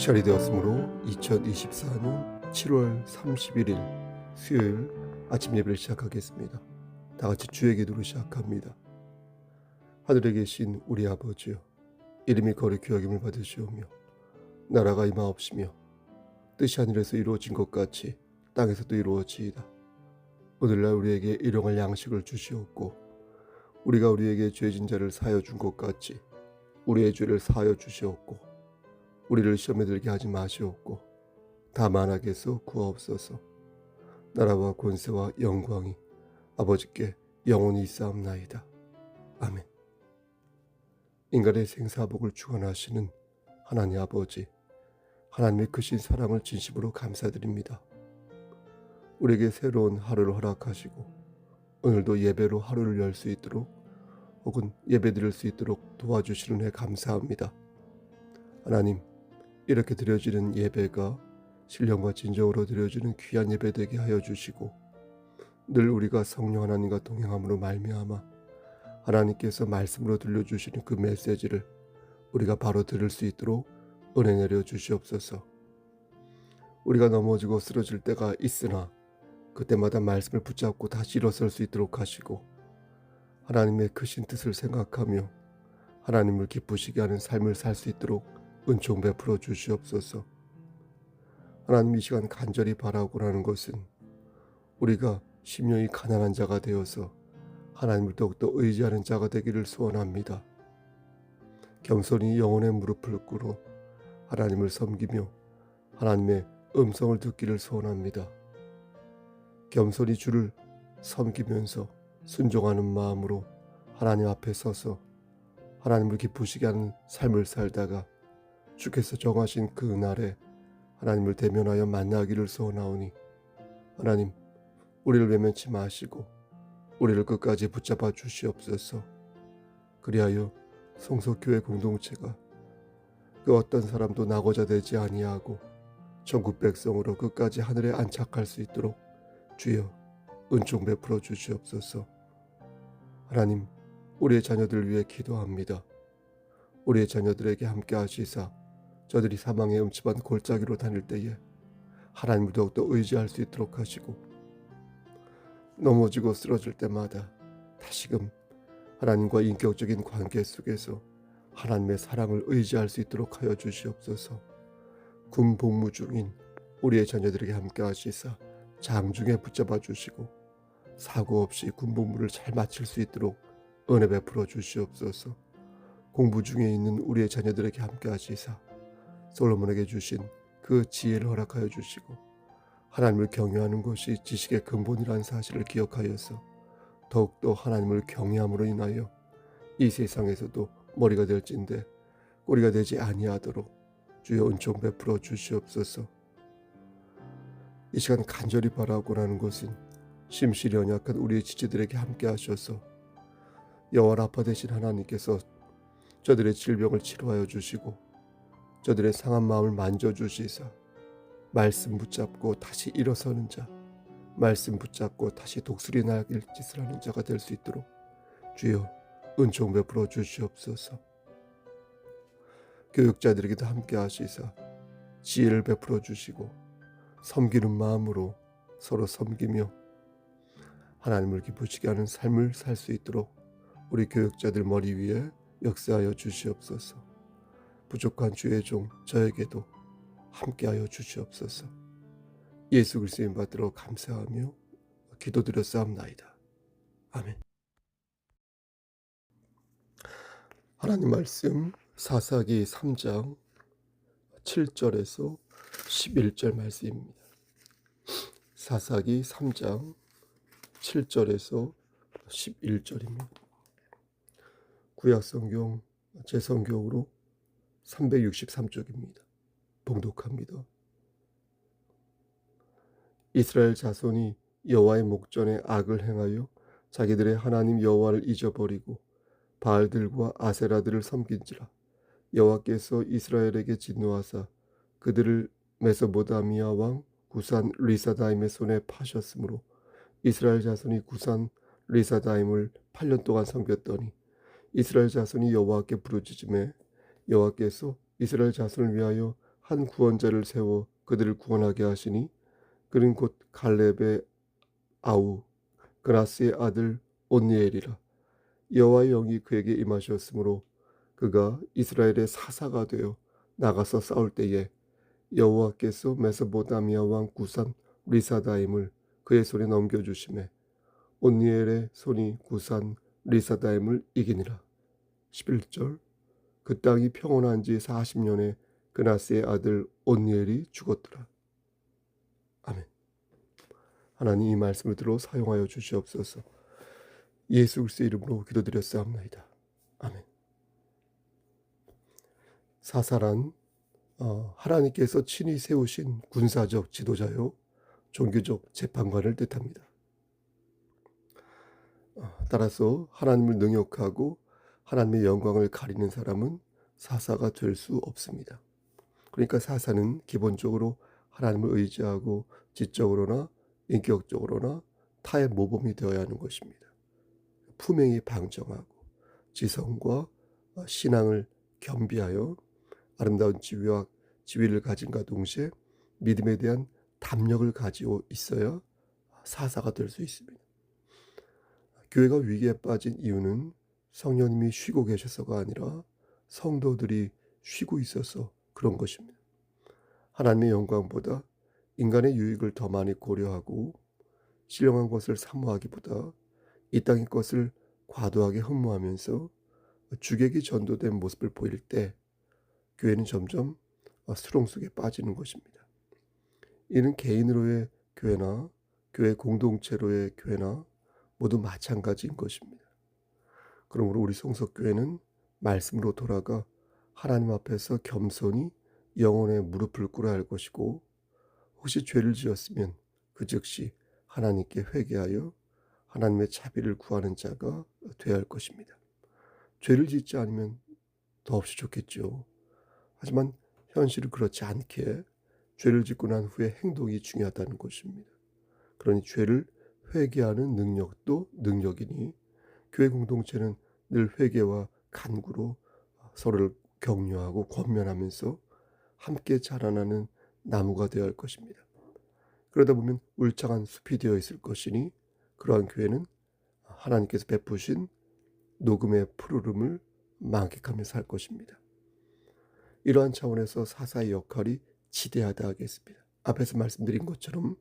시간이 되었으므로 2024년 7월 31일 수요일 아침 예배를 시작하겠습니다. 다 같이 주의 기도로 시작합니다. 하늘에 계신 우리 아버지여, 이름이 거룩히 여김을 받으시오며 나라가 임하옵시며 뜻이 하늘에서 이루어진 것 같이 땅에서도 이루어지이다. 오늘날 우리에게 일용할 양식을 주시옵고 우리가 우리에게 죄진 자를 사하여 준 것 같이 우리의 죄를 사하여 주시옵고 우리를 시험에 들게 하지 마시옵고 다만 악에서 구하옵소서. 나라와 권세와 영광이 아버지께 영원히 있사옵나이다. 아멘. 인간의 생사복을 주관하시는 하나님 아버지, 하나님의 크신 사랑을 진심으로 감사드립니다. 우리에게 새로운 하루를 허락하시고 오늘도 예배로 하루를 열 수 있도록 혹은 예배 드릴 수 있도록 도와주시는 해 감사합니다. 하나님, 이렇게 드려지는 예배가 신령과 진정으로 드려지는 귀한 예배 되게 하여 주시고 늘 우리가 성령 하나님과 동행함으로 말미암아 하나님께서 말씀으로 들려주시는 그 메시지를 우리가 바로 들을 수 있도록 은혜 내려 주시옵소서. 우리가 넘어지고 쓰러질 때가 있으나 그때마다 말씀을 붙잡고 다시 일어설 수 있도록 하시고 하나님의 크신 뜻을 생각하며 하나님을 기쁘시게 하는 삶을 살 수 있도록 은총 베풀어 주시옵소서. 하나님, 이 시간 간절히 바라고 하는 것은 우리가 심령이 가난한 자가 되어서 하나님을 더욱더 의지하는 자가 되기를 소원합니다. 겸손히 영혼의 무릎을 꿇어 하나님을 섬기며 하나님의 음성을 듣기를 소원합니다. 겸손히 주를 섬기면서 순종하는 마음으로 하나님 앞에 서서 하나님을 기쁘시게 하는 삶을 살다가 주께서 정하신 그 날에 하나님을 대면하여 만나기를 소원하오니 하나님, 우리를 외면치 마시고 우리를 끝까지 붙잡아 주시옵소서. 그리하여 성소교회 공동체가 그 어떤 사람도 나고자 되지 아니하고 천국 백성으로 끝까지 하늘에 안착할 수 있도록 주여 은총 베풀어 주시옵소서. 하나님, 우리의 자녀들을 위해 기도합니다. 우리의 자녀들에게 함께 하시사 저들이 사망의 음침한 골짜기로 다닐 때에 하나님을 더욱더 의지할 수 있도록 하시고 넘어지고 쓰러질 때마다 다시금 하나님과 인격적인 관계 속에서 하나님의 사랑을 의지할 수 있도록 하여 주시옵소서. 군 복무 중인 우리의 자녀들에게 함께 하시사 장중에 붙잡아 주시고 사고 없이 군 복무를 잘 마칠 수 있도록 은혜 베풀어 주시옵소서. 공부 중에 있는 우리의 자녀들에게 함께 하시사 솔로몬에게 주신 그 지혜를 허락하여 주시고 하나님을 경외하는 것이 지식의 근본이라는 사실을 기억하여서 더욱더 하나님을 경외함으로 인하여 이 세상에서도 머리가 될진데 꼬리가 되지 아니하도록 주여 은총 베풀어 주시옵소서. 이 시간 간절히 바라고 하는 것은 심실히 연약한 우리의 지체들에게 함께 하셔서 여호와 라파 되신 하나님께서 저들의 질병을 치료하여 주시고 저들의 상한 마음을 만져주시사 말씀 붙잡고 다시 일어서는 자, 말씀 붙잡고 다시 독수리 날길 짓을 하는 자가 될 수 있도록 주여 은총 베풀어 주시옵소서. 교육자들에게도 함께 하시사 지혜를 베풀어 주시고 섬기는 마음으로 서로 섬기며 하나님을 기쁘시게 하는 삶을 살 수 있도록 우리 교육자들 머리 위에 역사하여 주시옵소서. 부족한 주의 종 저에게도 함께하여 주시옵소서. 예수 그리스도의 이름 받들어 감사하며 기도드렸사옵나이다. 아멘. 하나님 말씀 사사기 3장 7절에서 11절 말씀입니다. 사사기 3장 7절에서 11절입니다. 구약성경 제성경으로 363쪽입니다. 봉독합니다. 이스라엘 자손이 여호와의 목전에 악을 행하여 자기들의 하나님 여호와를 잊어버리고 바알들과 아세라들을 섬긴지라. 여호와께서 이스라엘에게 진노하사 그들을 메소보다미아 왕 구산 리사다임의 손에 파셨으므로 이스라엘 자손이 구산 리사다임을 8년 동안 섬겼더니 이스라엘 자손이 여호와께 부르짖음에 여호와께서 이스라엘 자손을 위하여 한 구원자를 세워 그들을 구원하게 하시니 그는 곧 갈렙의 아우 그나스의 아들 온니엘이라. 여호와의 영이 그에게 임하셨으므로 그가 이스라엘의 사사가 되어 나가서 싸울 때에 여호와께서 메소포타미아 왕 구산 리사다임을 그의 손에 넘겨주심에 온니엘의 손이 구산 리사다임을 이기니라. 11절. 그 땅이 평온한 지 40년에 그나스의 아들 온니엘이 죽었더라. 아멘. 하나님, 이 말씀을 들어 사용하여 주시옵소서. 예수 그리스도의 이름으로 기도드렸사옵나이다. 아멘. 사사란 하나님께서 친히 세우신 군사적 지도자요 종교적 재판관을 뜻합니다. 따라서 하나님을 능욕하고 하나님의 영광을 가리는 사람은 사사가 될 수 없습니다. 그러니까 사사는 기본적으로 하나님을 의지하고 지적으로나 인격적으로나 타의 모범이 되어야 하는 것입니다. 품행이 방정하고 지성과 신앙을 겸비하여 아름다운 지위와 지위를 가진과 동시에 믿음에 대한 담력을 가지고 있어야 사사가 될 수 있습니다. 교회가 위기에 빠진 이유는 성령님이 쉬고 계셔서가 아니라 성도들이 쉬고 있어서 그런 것입니다. 하나님의 영광보다 인간의 유익을 더 많이 고려하고 신령한 것을 사모하기보다 이 땅의 것을 과도하게 흠모하면서 주객이 전도된 모습을 보일 때 교회는 점점 수렁 속에 빠지는 것입니다. 이는 개인으로의 교회나 교회 공동체로의 교회나 모두 마찬가지인 것입니다. 그러므로 우리 성석교회는 말씀으로 돌아가 하나님 앞에서 겸손히 영혼의 무릎을 꿇어야 할 것이고, 혹시 죄를 지었으면 그 즉시 하나님께 회개하여 하나님의 자비를 구하는 자가 되어야 할 것입니다. 죄를 짓지 않으면 더없이 좋겠죠. 하지만 현실은 그렇지 않게 죄를 짓고 난 후에 행동이 중요하다는 것입니다. 그러니 죄를 회개하는 능력도 능력이니 교회 공동체는 늘 회개와 간구로 서로를 격려하고 권면하면서 함께 자라나는 나무가 되어야 할 것입니다. 그러다 보면 울창한 숲이 되어 있을 것이니 그러한 교회는 하나님께서 베푸신 녹음의 푸르름을 만끽하며 살 것입니다. 이러한 차원에서 사사의 역할이 지대하다 하겠습니다. 앞에서 말씀드린 것처럼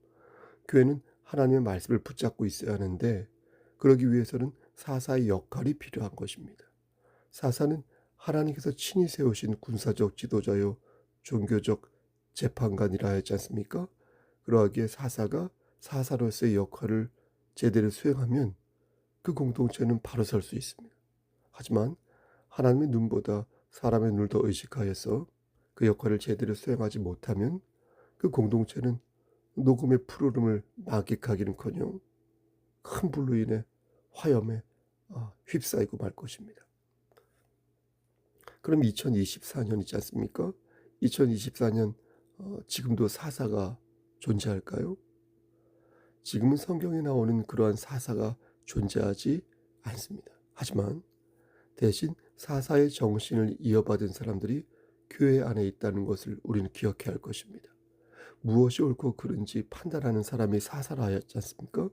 교회는 하나님의 말씀을 붙잡고 있어야 하는데, 그러기 위해서는 사사의 역할이 필요한 것입니다. 사사는 하나님께서 친히 세우신 군사적 지도자요 종교적 재판관이라 했지 않습니까? 그러하기에 사사가 사사로서의 역할을 제대로 수행하면 그 공동체는 바로 설 수 있습니다. 하지만 하나님의 눈보다 사람의 눈을 더 의식하여서 그 역할을 제대로 수행하지 못하면 그 공동체는 녹음의 푸르름을 만끽하기는커녕 큰 불로 인해 화염에 휩싸이고 말 것입니다. 그럼 2024년 있지 않습니까? 2024년 지금도 사사가 존재할까요? 지금은 성경에 나오는 그러한 사사가 존재하지 않습니다. 하지만 대신 사사의 정신을 이어받은 사람들이 교회 안에 있다는 것을 우리는 기억해야 할 것입니다. 무엇이 옳고 그른지 판단하는 사람이 사사라 하였지 않습니까?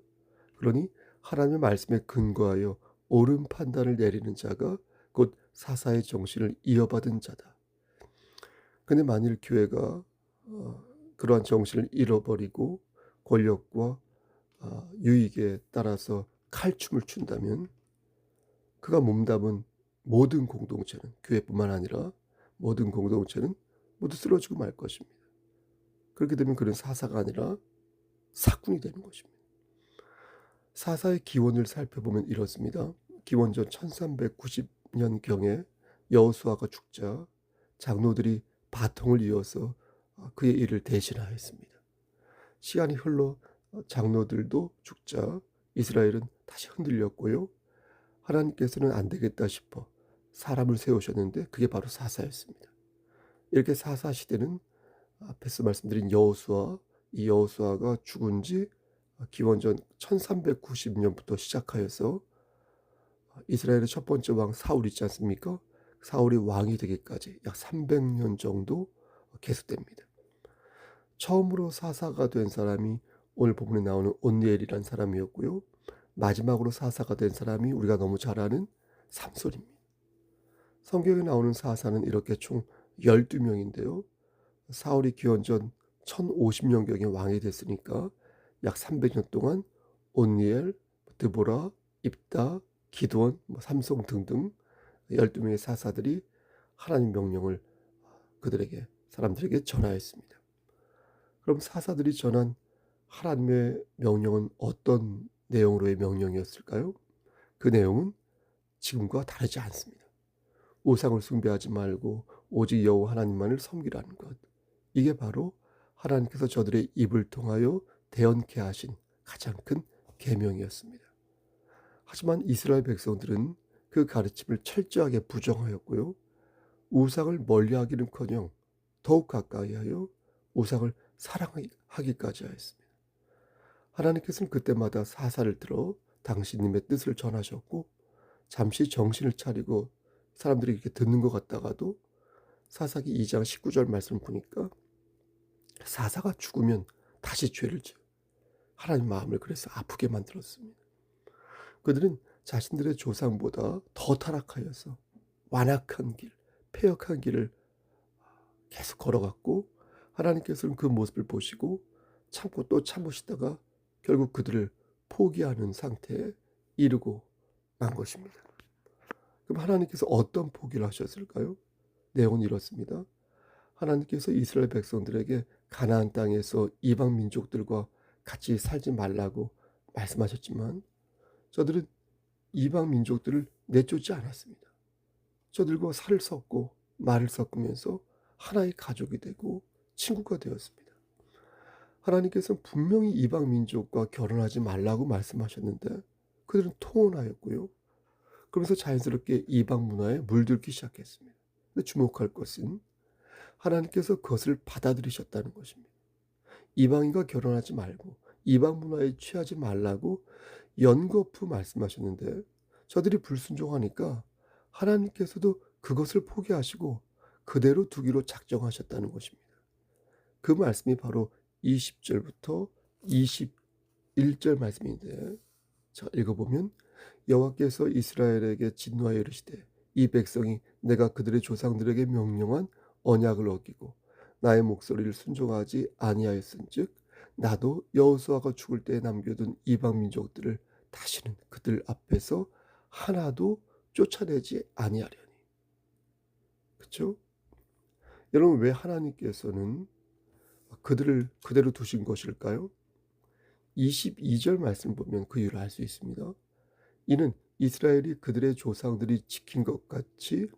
그러니 하나님의 말씀에 근거하여 옳은 판단을 내리는 자가 곧 사사의 정신을 이어받은 자다. 근데 만일 교회가 그러한 정신을 잃어버리고 권력과 유익에 따라서 칼춤을 춘다면 그가 몸담은 모든 공동체는, 교회뿐만 아니라 모든 공동체는 모두 쓰러지고 말 것입니다. 그렇게 되면 그는 사사가 아니라 사꾼이 되는 것입니다. 사사의 기원을 살펴보면 이렇습니다. 기원전 1390년경에 여호수아가 죽자 장로들이 바통을 이어서 그의 일을 대신하였습니다. 시간이 흘러 장로들도 죽자 이스라엘은 다시 흔들렸고요. 하나님께서는 안 되겠다 싶어 사람을 세우셨는데 그게 바로 사사였습니다. 이렇게 사사 시대는 앞에서 말씀드린 여호수아, 이 여호수아가 죽은 지 기원전 1390년부터 시작하여서 이스라엘의 첫 번째 왕 사울 있지 않습니까? 사울이 왕이 되기까지 약 300년 정도 계속됩니다. 처음으로 사사가 된 사람이 오늘 본문에 나오는 온니엘이라는 사람이었고요. 마지막으로 사사가 된 사람이 우리가 너무 잘 아는 삼손입니다. 성경에 나오는 사사는 이렇게 총 12명인데요. 사울이 기원전 1050년경에 왕이 됐으니까 약 300년 동안 온니엘, 드보라, 입다, 기드온, 삼손 등등 12명의 사사들이 하나님 명령을 사람들에게 전하였습니다. 그럼 사사들이 전한 하나님의 명령은 어떤 내용으로의 명령이었을까요? 그 내용은 지금과 다르지 않습니다. 우상을 숭배하지 말고 오직 여호와 하나님만을 섬기라는 것. 이게 바로 하나님께서 저들의 입을 통하여 대언케 하신 가장 큰 계명이었습니다. 하지만 이스라엘 백성들은 그 가르침을 철저하게 부정하였고요. 우상을 멀리하기는커녕 더욱 가까이하여 우상을 사랑하기까지 하였습니다. 하나님께서는 그때마다 사사를 들어 당신님의 뜻을 전하셨고 잠시 정신을 차리고 사람들이 이렇게 듣는 것 같다가도 사사기 2장 19절 말씀을 보니까 사사가 죽으면 다시 죄를 지어 하나님 마음을 그래서 아프게 만들었습니다. 그들은 자신들의 조상보다 더 타락하여서 완악한 길, 패역한 길을 계속 걸어갔고 하나님께서는 그 모습을 보시고 참고 또 참으시다가 결국 그들을 포기하는 상태에 이르고 난 것입니다. 그럼 하나님께서 어떤 포기를 하셨을까요? 내용은 이렇습니다. 하나님께서 이스라엘 백성들에게 가나안 땅에서 이방 민족들과 같이 살지 말라고 말씀하셨지만 저들은 이방 민족들을 내쫓지 않았습니다. 저들과 살을 섞고 말을 섞으면서 하나의 가족이 되고 친구가 되었습니다. 하나님께서는 분명히 이방 민족과 결혼하지 말라고 말씀하셨는데 그들은 통혼하였고요. 그러면서 자연스럽게 이방 문화에 물들기 시작했습니다. 근데 주목할 것은 하나님께서 그것을 받아들이셨다는 것입니다. 이방인과 결혼하지 말고 이방 문화에 취하지 말라고 연거푸 말씀하셨는데 저들이 불순종하니까 하나님께서도 그것을 포기하시고 그대로 두기로 작정하셨다는 것입니다. 그 말씀이 바로 20절부터 21절 말씀인데 자 읽어보면 여호와께서 이스라엘에게 진노하여 이르시되 이 백성이 내가 그들의 조상들에게 명령한 언약을 어기고 나의 목소리를 순종하지 아니하였은즉 나도 여호수아가 죽을 때에 남겨둔 이방 민족들을 다시는 그들 앞에서 하나도 쫓아내지 아니하려니. 그렇죠? 여러분 왜 하나님께서는 그들을 그대로 두신 것일까요? 22절 말씀 보면 그 이유를 알 수 있습니다. 이는 이스라엘이 그들의 조상들이 지킨 것 같이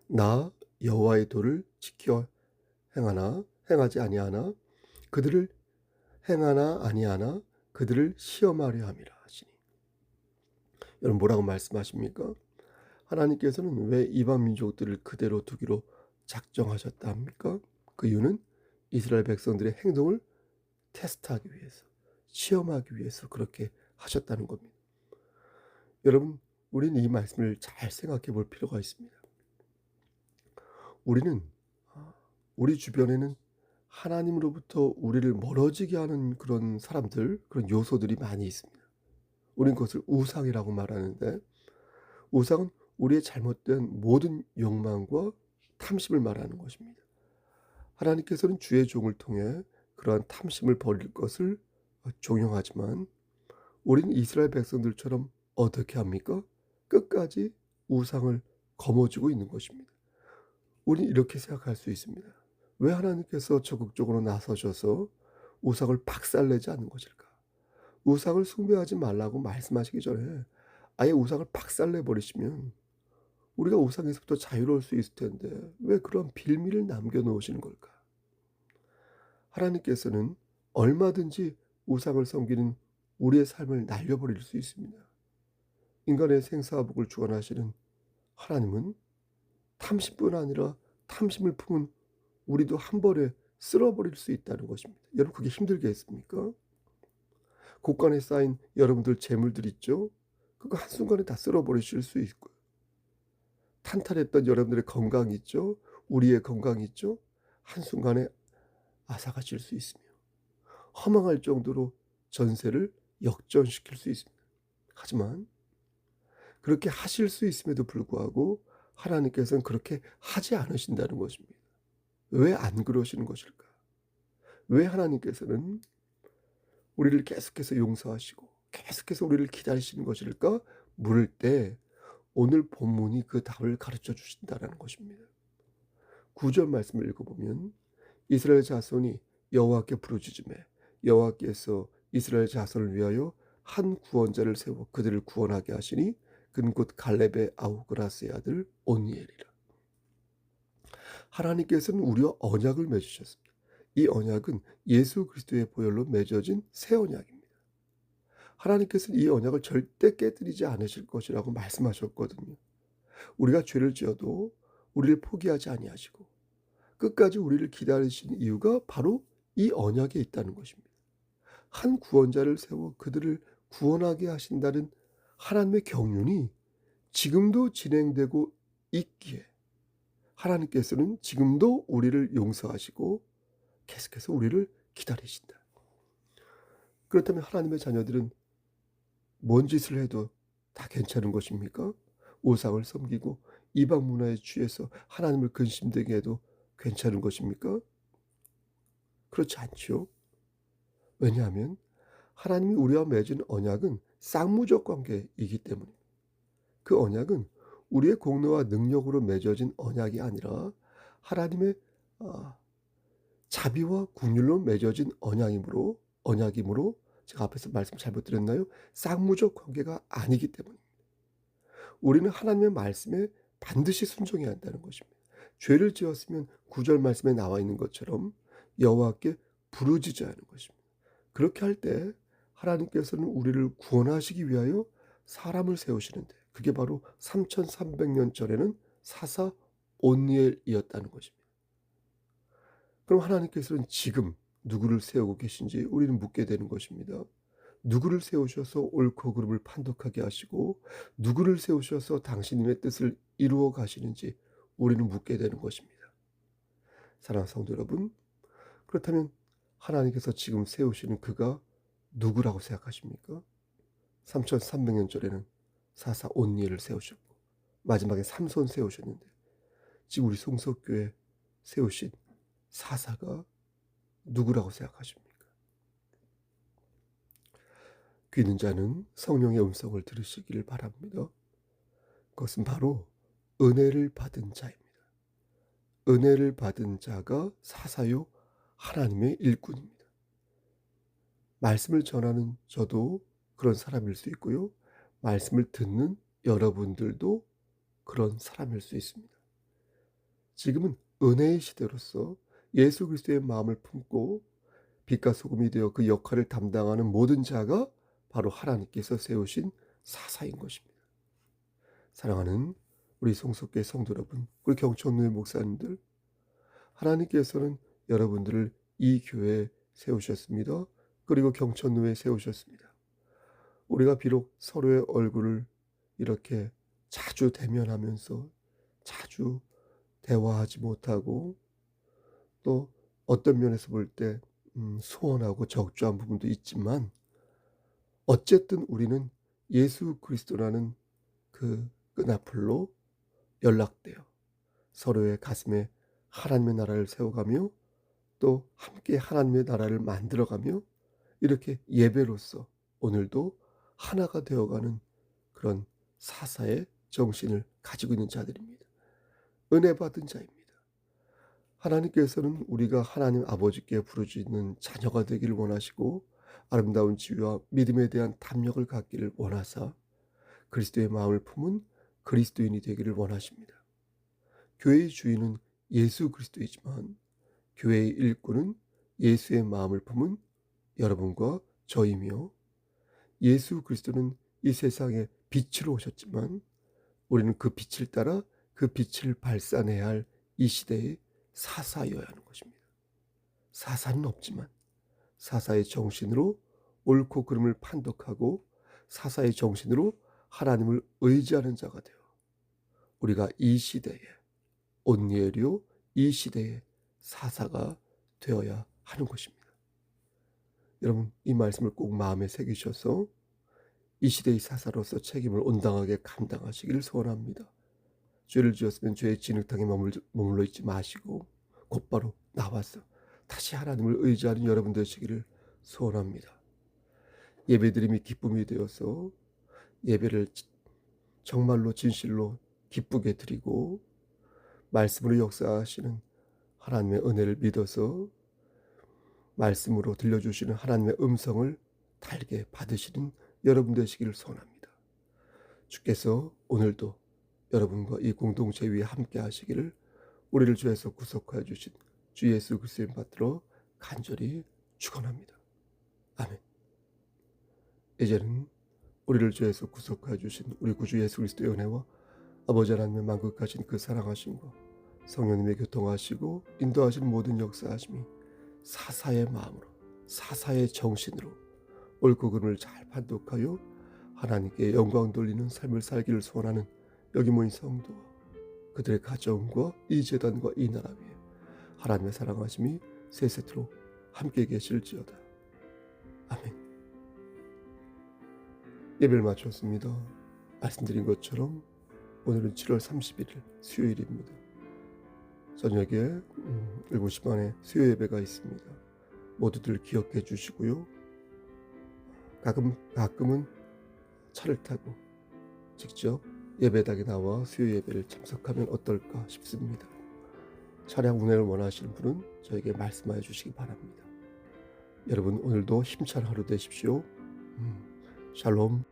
나 여호와의 도를 지켜 행하지 아니하나 그들을 행하나 아니하나 그들을 시험하려 함이라 하시니. 여러분 뭐라고 말씀하십니까? 하나님께서는 왜 이방 민족들을 그대로 두기로 작정하셨다 합니까? 그 이유는 이스라엘 백성들의 행동을 테스트하기 위해서, 시험하기 위해서 그렇게 하셨다는 겁니다. 여러분, 우리는 이 말씀을 잘 생각해 볼 필요가 있습니다. 우리는 우리 주변에는 하나님으로부터 우리를 멀어지게 하는 그런 사람들, 그런 요소들이 많이 있습니다. 우리는 그것을 우상이라고 말하는데 우상은 우리의 잘못된 모든 욕망과 탐심을 말하는 것입니다. 하나님께서는 주의 종을 통해 그러한 탐심을 버릴 것을 종용하지만 우리는 이스라엘 백성들처럼 어떻게 합니까? 끝까지 우상을 거머쥐고 있는 것입니다. 우리는 이렇게 생각할 수 있습니다. 왜 하나님께서 적극적으로 나서셔서 우상을 박살내지 않는 것일까? 우상을 숭배하지 말라고 말씀하시기 전에 아예 우상을 박살내 버리시면 우리가 우상에서부터 자유로울 수 있을 텐데 왜 그런 빌미를 남겨놓으시는 걸까? 하나님께서는 얼마든지 우상을 섬기는 우리의 삶을 날려버릴 수 있습니다. 인간의 생사복을 주관하시는 하나님은 탐심뿐 아니라 탐심을 품은 우리도 한 번에 쓸어버릴 수 있다는 것입니다. 여러분 그게 힘들겠습니까? 곳간에 쌓인 여러분들 재물들 있죠? 그거 한순간에 다 쓸어버리실 수 있고요. 탄탄했던 여러분들의 건강 있죠? 우리의 건강이 있죠. 한순간에 아사가 질 수 있으며 허망할 정도로 전세를 역전시킬 수 있습니다. 하지만 그렇게 하실 수 있음에도 불구하고 하나님께서는 그렇게 하지 않으신다는 것입니다. 왜 안 그러시는 것일까? 왜 하나님께서는 우리를 계속해서 용서하시고 계속해서 우리를 기다리시는 것일까? 물을 때 오늘 본문이 그 답을 가르쳐 주신다라는 것입니다. 9절 말씀을 읽어보면 이스라엘 자손이 여호와께 부르짖으매 여호와께서 이스라엘 자손을 위하여 한 구원자를 세워 그들을 구원하게 하시니 그는 곧 갈렙의 아우그라스의 아들 온니엘이라. 하나님께서는 우리와 언약을 맺으셨습니다. 이 언약은 예수 그리스도의 보혈로 맺어진 새 언약입니다. 하나님께서는 이 언약을 절대 깨뜨리지 않으실 것이라고 말씀하셨거든요. 우리가 죄를 지어도 우리를 포기하지 아니하시고 끝까지 우리를 기다리시는 이유가 바로 이 언약에 있다는 것입니다. 한 구원자를 세워 그들을 구원하게 하신다는 하나님의 경륜이 지금도 진행되고 있기에 하나님께서는 지금도 우리를 용서하시고 계속해서 우리를 기다리신다. 그렇다면 하나님의 자녀들은 뭔 짓을 해도 다 괜찮은 것입니까? 우상을 섬기고 이방 문화에 취해서 하나님을 근심되게 해도 괜찮은 것입니까? 그렇지 않죠. 왜냐하면 하나님이 우리와 맺은 언약은 쌍무적 관계이기 때문입니다. 그 언약은 우리의 공로와 능력으로 맺어진 언약이 아니라 하나님의 자비와 긍휼로 맺어진 언약이므로 제가 앞에서 말씀 잘못 드렸나요? 쌍무적 관계가 아니기 때문입니다. 우리는 하나님의 말씀에 반드시 순종해야 한다는 것입니다. 죄를 지었으면 9절 말씀에 나와 있는 것처럼 여호와께 부르짖어야 하는 것입니다. 그렇게 할 때 하나님께서는 우리를 구원하시기 위하여 사람을 세우시는데 그게 바로 3300년 전에는 사사 온니엘이었다는 것입니다. 그럼 하나님께서는 지금 누구를 세우고 계신지 우리는 묻게 되는 것입니다. 누구를 세우셔서 옳고 그름을 판독하게 하시고 누구를 세우셔서 당신님의 뜻을 이루어 가시는지 우리는 묻게 되는 것입니다. 사랑하는 성도 여러분, 그렇다면 하나님께서 지금 세우시는 그가 누구라고 생각하십니까? 3300년 전에는 사사 온니엘을 세우셨고 마지막에 삼손 세우셨는데 지금 우리 송석교회 세우신 사사가 누구라고 생각하십니까? 귀 있는 자는 성령의 음성을 들으시기를 바랍니다. 그것은 바로 은혜를 받은 자입니다. 은혜를 받은 자가 사사요 하나님의 일꾼입니다. 말씀을 전하는 저도 그런 사람일 수 있고요. 말씀을 듣는 여러분들도 그런 사람일 수 있습니다. 지금은 은혜의 시대로서 예수 그리스도의 마음을 품고 빛과 소금이 되어 그 역할을 담당하는 모든 자가 바로 하나님께서 세우신 사사인 것입니다. 사랑하는 우리 송석교회 성도 여러분, 우리 경천교회 목사님들, 하나님께서는 여러분들을 이 교회에 세우셨습니다. 그리고 경천교회에 세우셨습니다. 우리가 비록 서로의 얼굴을 이렇게 자주 대면하면서 자주 대화하지 못하고 또 어떤 면에서 볼 때 소원하고 적조한 부분도 있지만 어쨌든 우리는 예수 그리스도라는 그 끈앞으로 연락되어 서로의 가슴에 하나님의 나라를 세워가며 또 함께 하나님의 나라를 만들어가며 이렇게 예배로서 오늘도 하나가 되어가는 그런 사사의 정신을 가지고 있는 자들입니다. 은혜 받은 자입니다. 하나님께서는 우리가 하나님 아버지께 부르짖는 자녀가 되기를 원하시고 아름다운 지위와 믿음에 대한 담력을 갖기를 원하사 그리스도의 마음을 품은 그리스도인이 되기를 원하십니다. 교회의 주인은 예수 그리스도이지만 교회의 일꾼은 예수의 마음을 품은 여러분과 저이며 예수 그리스도는 이 세상에 빛으로 오셨지만 우리는 그 빛을 따라 그 빛을 발산해야 할 이 시대의 사사여야 하는 것입니다. 사사는 없지만 사사의 정신으로 옳고 그름을 판독하고 사사의 정신으로 하나님을 의지하는 자가 되어 우리가 이 시대에 온니엘이요 이 시대의 사사가 되어야 하는 것입니다. 여러분, 이 말씀을 꼭 마음에 새기셔서 이 시대의 사사로서 책임을 온당하게 감당하시기를 소원합니다. 죄를 지었으면 죄의 진흙탕에 머물러 있지 마시고 곧바로 나와서 다시 하나님을 의지하는 여러분 되시기를 소원합니다. 예배드림이 기쁨이 되어서 예배를 정말로 진실로 기쁘게 드리고 말씀으로 역사하시는 하나님의 은혜를 믿어서 말씀으로 들려주시는 하나님의 음성을 달게 받으시는 여러분 되시기를 소원합니다. 주께서 오늘도 여러분과 이 공동체 위에 함께 하시기를 우리를 주에서 구속하여 주신 주 예수 그리스도의 이름 받들어 간절히 축원합니다. 아멘. 이제는 우리를 주에서 구속하여 주신 우리 구주 예수 그리스도의 은혜와 아버지 하나님의 만국하신 그 사랑하심과 성령님의 교통하시고 인도하시는 모든 역사하심이 사사의 마음으로 사사의 정신으로 옳고 그름을 잘 판독하여 하나님께 영광 돌리는 삶을 살기를 소원하는 여기 모인 성도와 그들의 가정과 이 재단과 이 나라 위에 하나님의 사랑하심이 세세토록 함께 계실지어다. 아멘. 예배를 마쳤습니다. 말씀드린 것처럼 오늘은 7월 31일 수요일입니다. 저녁에 7시 반에 수요 예배가 있습니다. 모두들 기억해 주시고요. 가끔은 차를 타고 직접 예배당에 나와 수요 예배를 참석하면 어떨까 싶습니다. 차량 운행을 원하시는 분은 저에게 말씀하여 주시기 바랍니다. 여러분, 오늘도 힘찬 하루 되십시오. 샬롬.